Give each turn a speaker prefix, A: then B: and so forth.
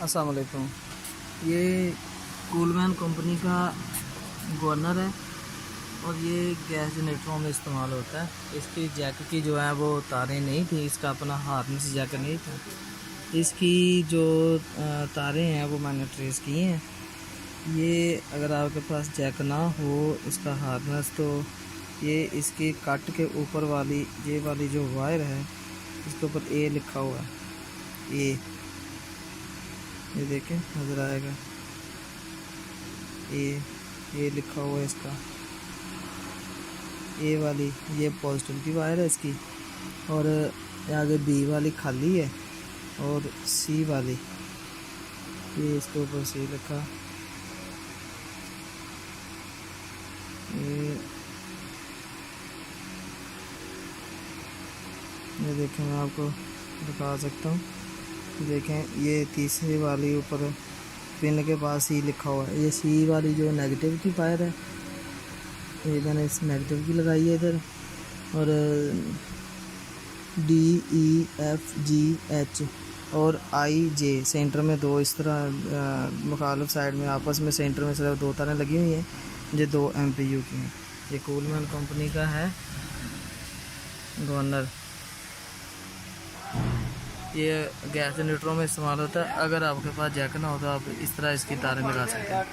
A: अस्सलाम वालेकुम। ये कूलमैन कंपनी का गवर्नर है और ये गैस जनरेटरों में इस्तेमाल होता है। इसकी जैक की जो है वो तारें नहीं थी, इसका अपना हार्नेस जैक नहीं था। इसकी जो तारें हैं वो मैंने ट्रेस की हैं। ये अगर आपके पास जैक ना हो इसका हार्नेस, तो ये इसकी कट के ऊपर वाली ये वाली जो वायर है इसके ऊपर ए लिखा हुआ है। ये देखें, नज़र आएगा ए लिखा हुआ है इसका। ए वाली ये पॉजिटिव की वायर है इसकी, और आगे बी वाली खाली है, और सी वाली ये इसके ऊपर सी लिखा। ये देखें, मैं आपको दिखा सकता हूँ। देखें, ये तीसरी वाली ऊपर पिन के पास सी लिखा हुआ है। ये सी वाली जो नेगेटिव की वायर है, ये मैंने इस नेगेटिव की लगाई है इधर, और DEFGH और IJ सेंटर में दो इस तरह मुखालिफ साइड में आपस में सेंटर में सिर्फ दो तारें लगी हुई हैं, ये 2 MPU की हैं। ये कूलमैन कंपनी का है गवर्नर। ये गैस जनरेटरों में इस्तेमाल होता है। अगर आपके पास जैक ना हो तो आप इस तरह इसकी तारें लगा सकते हैं।